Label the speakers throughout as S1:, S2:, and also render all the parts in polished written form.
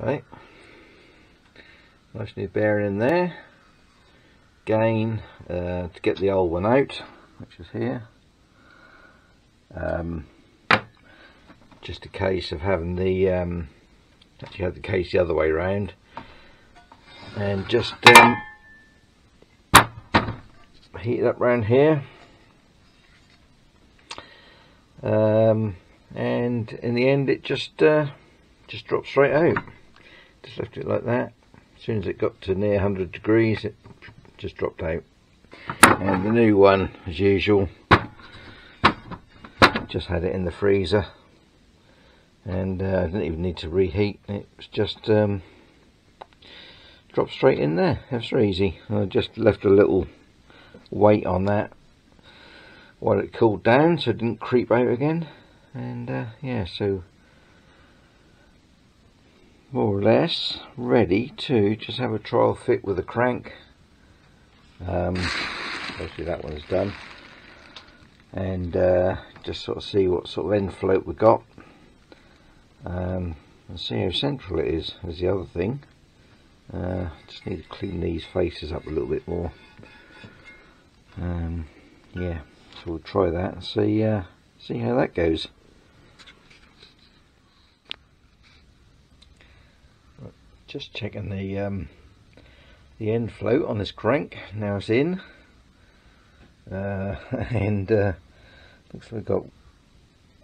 S1: Right, nice new bearing in there. Again, to get the old one out, which is here. Just a case of having the actually had the case the other way around, and just heat it up around here, and in the end it just dropped straight out. Just left it like that. As soon as it got to near 100 degrees it just dropped out. And the new one, as usual, just had it in the freezer, and I didn't even need to reheat. It was just dropped straight in there. That's very easy. I just left a little weight on that while it cooled down so it didn't creep out again, and yeah, so more or less ready to just have a trial fit with a crank. Obviously that one's done, and just sort of see what sort of end float we got, and see how central it is the other thing. Just need to clean these faces up a little bit more. Yeah, so we'll try that and see how that goes. Just checking the end float on this crank. Now it's in, and looks like we've got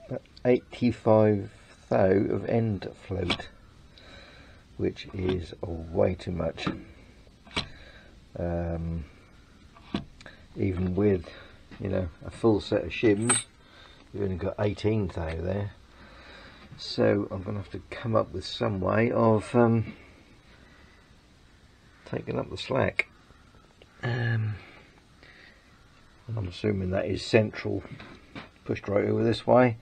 S1: about 85 thou of end float, which is way too much. Even with, you know, a full set of shims, you've only got 18 thou there. So I'm going to have to come up with some way of taking up the slack. I'm assuming that is central, pushed right over this way.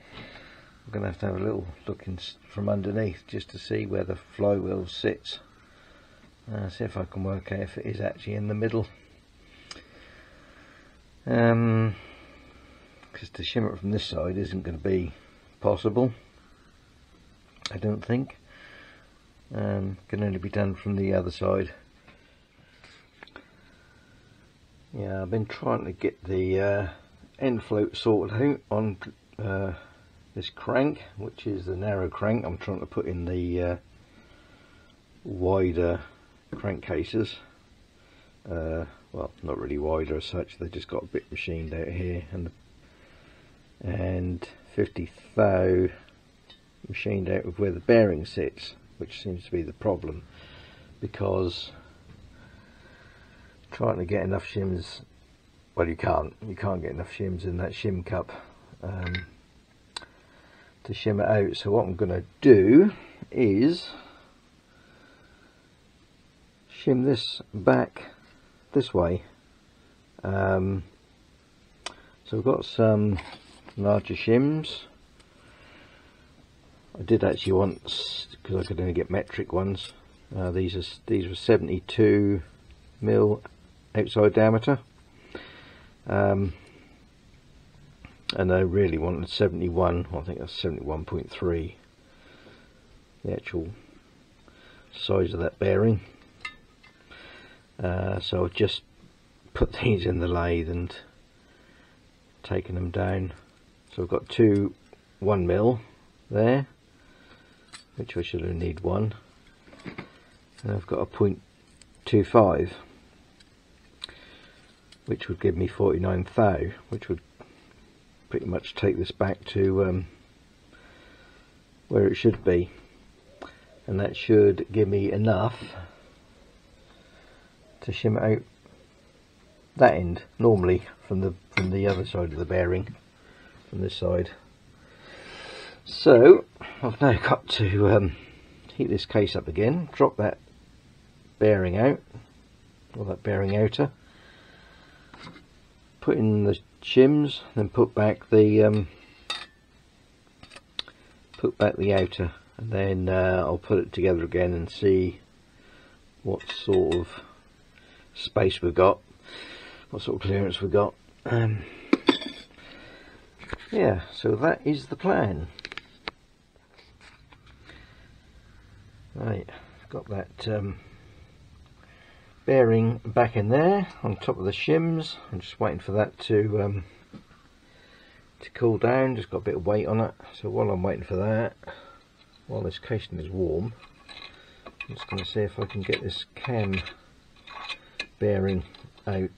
S1: I'm going to have a little look in from underneath just to see where the flywheel sits. See if I can work out if it is actually in the middle. Because to shim it from this side isn't going to be possible, I don't think. Can only be done from the other side. Yeah, I've been trying to get the end float sorted out on this crank, which is the narrow crank. I'm trying to put in the wider crankcases. Well, not really wider as such, they just got a bit machined out here, and 50 thou machined out of where the bearing sits, which seems to be the problem, because trying to get enough shims, well, you can't get enough shims in that shim cup to shim it out. So what I'm going to do is shim this back this way. So I've got some larger shims. I did actually want, because I could only get metric ones, these were 72 mil outside diameter, and I really wanted 71. I think that's 71.3, the actual size of that bearing. So I've just put these in the lathe and taken them down. So I've got two 1 mil there, which I should only need one, and I've got a 0.25, which would give me 49 thou, which would pretty much take this back to where it should be, and that should give me enough to shim it out that end normally from the other side of the bearing, from this side. So I've now got to heat this case up again, drop that bearing out, or that bearing outer, put in the shims, then put back the outer, and then I'll put it together again and see what sort of space we've got, what sort of clearance we've got. Yeah, so that is the plan. Right, got that bearing back in there on top of the shims. I'm just waiting for that to cool down. Just got a bit of weight on it, so while I'm waiting for that, while this casing is warm, I'm just going to see if I can get this cam bearing out.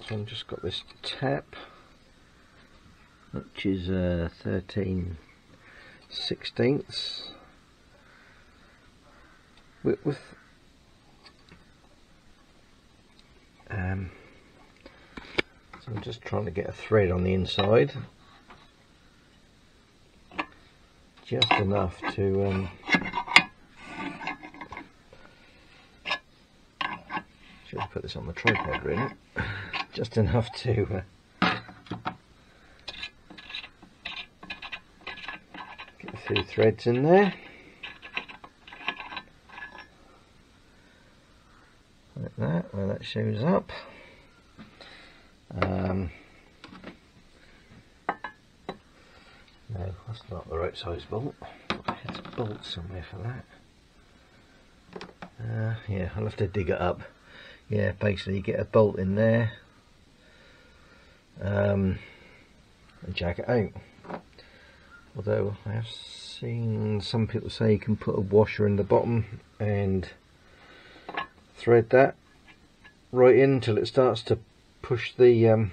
S1: So I've just got this tap, which is 13/16 width. So I'm just trying to get a thread on the inside, just enough to should have put this on the tripod really, just enough to get a few threads in there. Like that, where that shows up. No, that's not the right size bolt. There's a bolt somewhere for that. Yeah, I'll have to dig it up. Yeah, basically you get a bolt in there and jack it out. Although I have seen some people say you can put a washer in the bottom and thread that right in until it starts to push the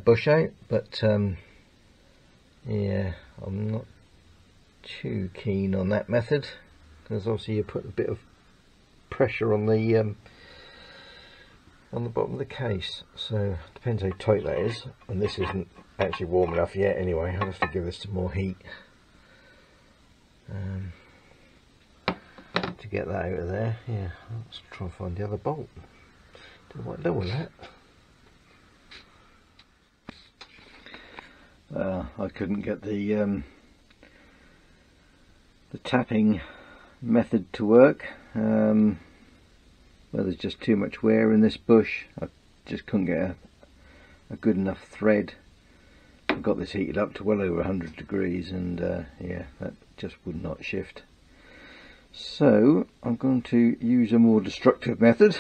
S1: bush out, but yeah, I'm not too keen on that method, because obviously you put a bit of pressure on the bottom of the case, so it depends how tight that is, and this isn't actually warm enough yet anyway. I'll have to give this some more heat to get that out of there. Yeah, let's try and find the other bolt. Don't know what to do with that. I couldn't get the tapping method to work. Well, there's just too much wear in this bush. I just couldn't get a good enough thread. I got this heated up to well over 100 degrees, and yeah, that just would not shift. So I'm going to use a more destructive method.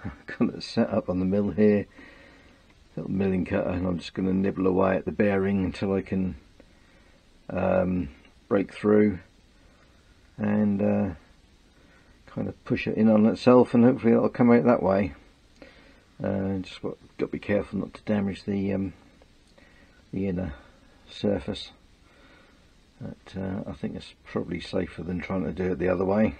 S1: I've got it set up on the mill here, little milling cutter, and I'm just going to nibble away at the bearing until I can break through and kind of push it in on itself, and hopefully it'll come out that way. Just got to be careful not to damage the inner surface. But I think it's probably safer than trying to do it the other way.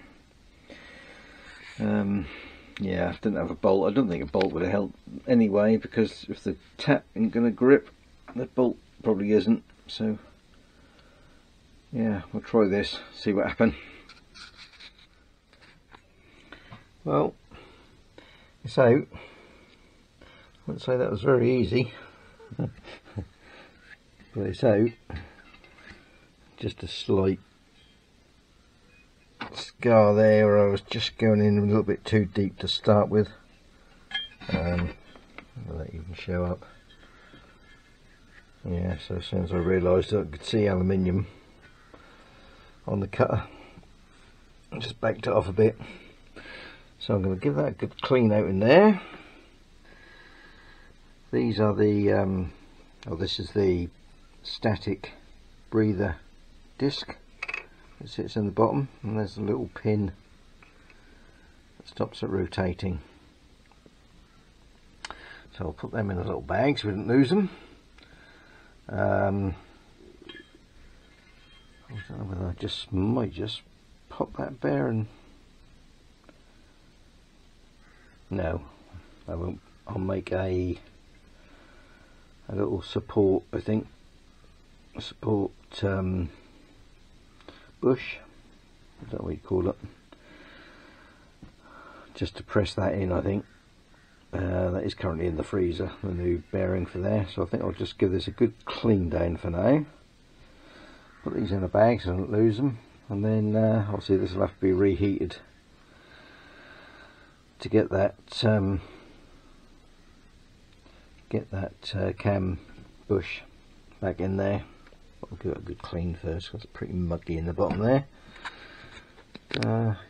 S1: Yeah, I didn't have a bolt. I don't think a bolt would have helped anyway, because if the tap ain't going to grip, the bolt probably isn't. So yeah, we'll try this, see what happens. Well, it's out. I wouldn't say that was very easy, but it's out. Just a slight scar there where I was just going in a little bit too deep to start with. Will that even show up? Yeah, so as soon as I realised I could see aluminium on the cutter, I just backed it off a bit. So I'm going to give that a good clean out in there. These are the this is the static breather disc that sits in the bottom, and there's a little pin that stops it rotating. So I'll put them in a little bag so we don't lose them. I don't know whether I might just pop that bearing. No, I won't. I'll make a little support, I think, a support bush, is that what you call it, just to press that in. I think that is currently in the freezer, the new bearing for there, so I think I'll just give this a good clean down for now, put these in a bag so I don't lose them, and then obviously this will have to be reheated to get that cam bush back in there. I'll give it a good clean first because it's pretty muggy in the bottom there.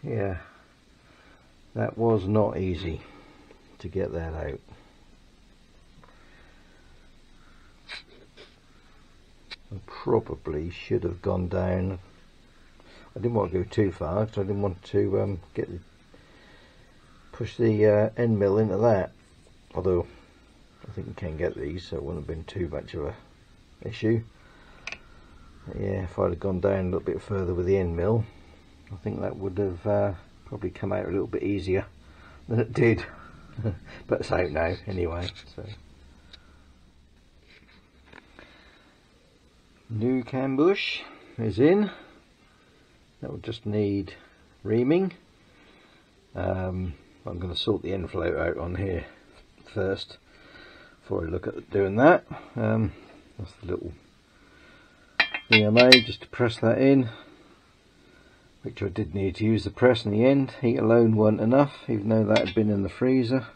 S1: Yeah, that was not easy to get that out. I probably should have gone down. I didn't want to go too far because I didn't want to push the end mill into that. Although I think you can get these, so it wouldn't have been too much of a issue. But yeah, if I'd have gone down a little bit further with the end mill, I think that would have probably come out a little bit easier than it did. But it's out now anyway. So new cam bush is in. That will just need reaming. I'm going to sort the end float out on here first before I look at doing that. That's the little thing I made just to press that in, which I did need to use the press in the end. Heat alone wasn't enough, even though that had been in the freezer.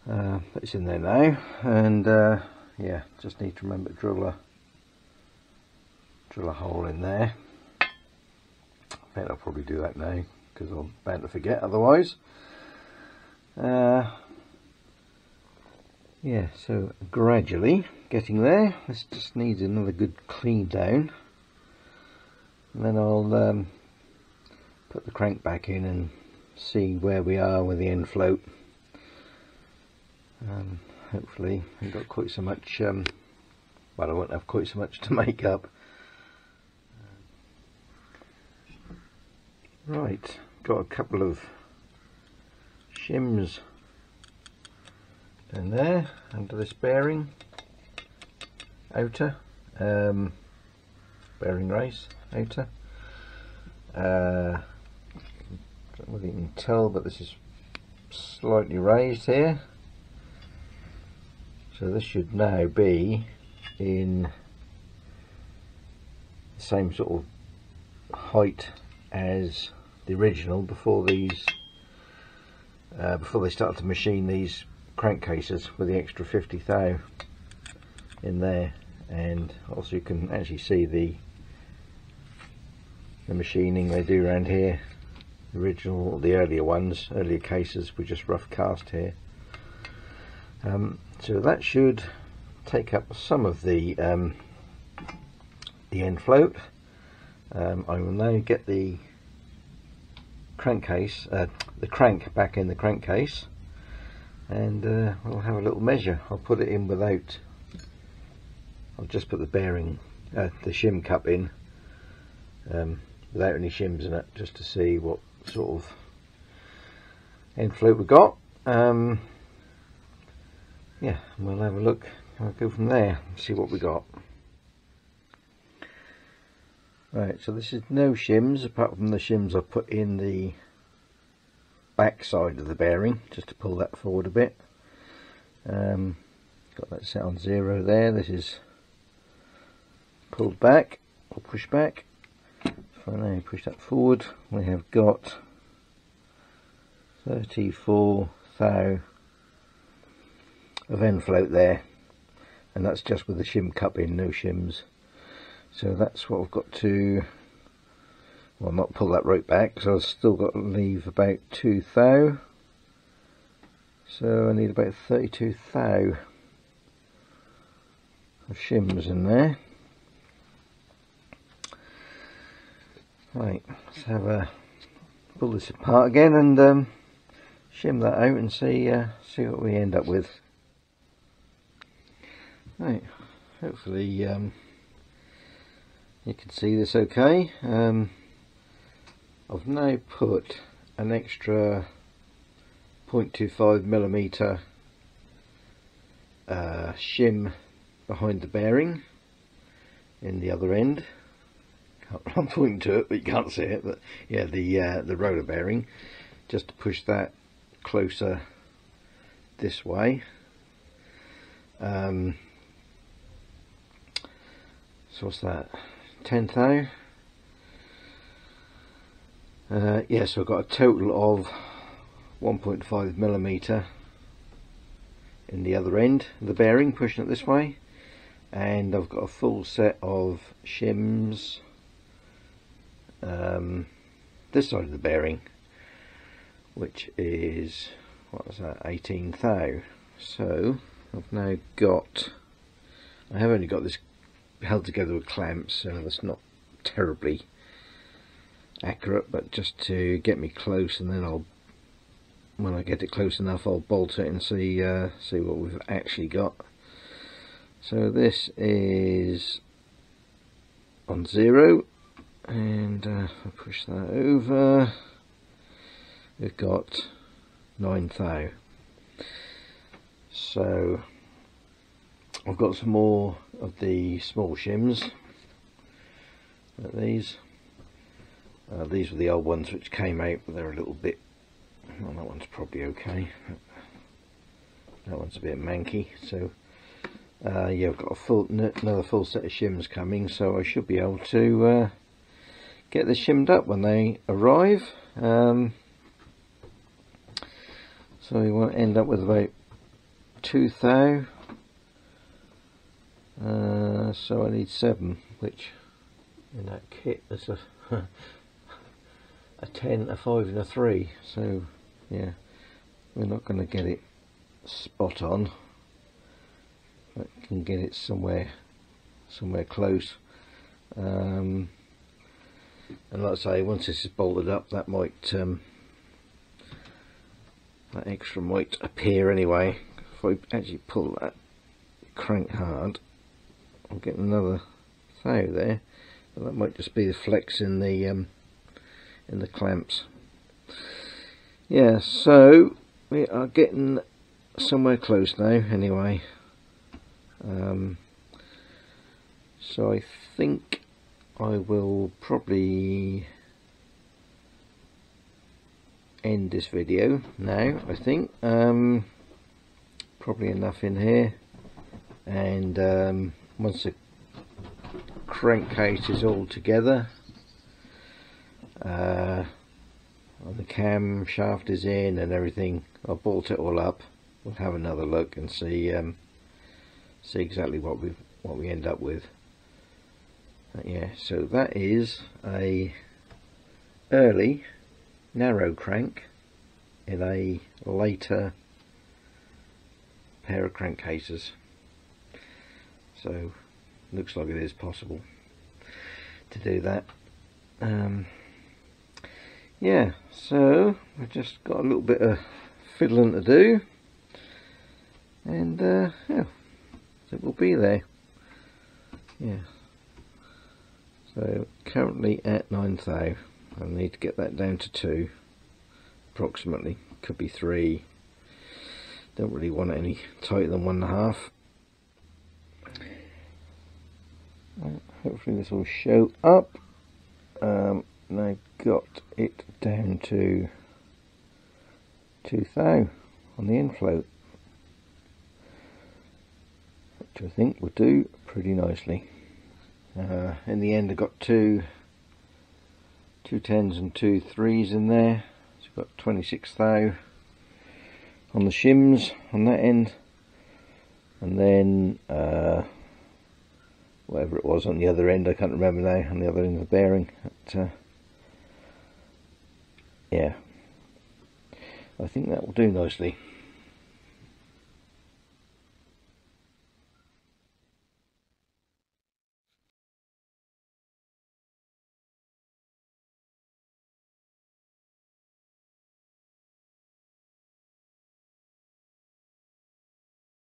S1: But it's in there now, and yeah, just need to remember to drill a hole in there. I bet I'll probably do that now because I'm bound to forget otherwise. Yeah, so gradually getting there. This just needs another good clean down, and then I'll put the crank back in and see where we are with the end float. Hopefully I haven't got quite so much, well, I won't have quite so much to make up. Right, got a couple of shims in there under this bearing, outer, bearing race, outer. Don't know whether you can tell, but this is slightly raised here. So this should now be in the same sort of height as the original before these, before they started to machine these crankcases with the extra 50 thou in there. And also you can actually see the machining they do around here. The original, the earlier ones, earlier cases were just rough cast here. So that should take up some of the end float. I will now get the crankcase, the crank back in the crankcase, and we'll have a little measure. I'll put it in without. I'll just put the bearing, the shim cup in, without any shims in it, just to see what sort of end float we've got. Yeah, we'll have a look. I'll go from there and see what we got. Right, so this is no shims apart from the shims I put in the back side of the bearing just to pull that forward a bit. Got that set on 0 there. This is pulled back or pushed back. If I now push that forward, we have got 34 thou of end float there, and that's just with the shim cup in, no shims. So that's what I've got to, well, not pull that rope back, so I've still got to leave about 2 thou. So I need about 32 thou of shims in there. Right, let's have a pull this apart again and shim that out and see what we end up with. Right, hopefully you can see this okay. I've now put an extra 0.25mm shim behind the bearing in the other end. I'm pointing to it, but you can't see it. But yeah, the roller bearing, just to push that closer this way. So what's that? 10 thou? Yeah, so I've got a total of 1.5mm in the other end of the bearing, pushing it this way, and I've got a full set of shims this side of the bearing, which is, what was that, 18 thou. So I've now got, I have only got this held together with clamps, so that's not terribly accurate, but just to get me close, and then I'll, when I get it close enough, I'll bolt it and see what we've actually got. So this is on 0, and if I push that over, we've got 9 thou. So I've got some more of the small shims, like these. These were the old ones which came out, but they're a little bit, well, that one's probably okay. That one's a bit manky, so yeah, I've got another full set of shims coming, so I should be able to get this shimmed up when they arrive. So we want to end up with about 2 thou. So I need 7, which in that kit is a a 10, a 5 and a 3, so yeah, we're not going to get it spot on, but can get it somewhere close. And like I say, once this is bolted up, that might that extra might appear anyway. If I actually pull that crank hard, I'll get another thou there, but that might just be the flex in the clamps. Yeah, so we are getting somewhere close now anyway. So I think I will probably end this video now. I think probably enough in here, and once the crankcase is all together, and the camshaft is in and everything, I'll bolt it all up. We'll have another look and see exactly what we end up with. Yeah, so that is a early narrow crank in a later pair of crankcases. So looks like it is possible to do that. Yeah, so we've just got a little bit of fiddling to do, and yeah, it will be there. Yeah, so currently at 9 thou. I need to get that down to 2 approximately, could be 3. Don't really want it any tighter than 1.5. Hopefully this will show up. And I got it down to 2 thou on the infloat, which I think will do pretty nicely. In the end I got two 10s and 2 3s in there, so I've got 26 thou on the shims on that end, and then whatever it was on the other end, I can't remember now, on the other end of the bearing. But, yeah, I think that will do nicely.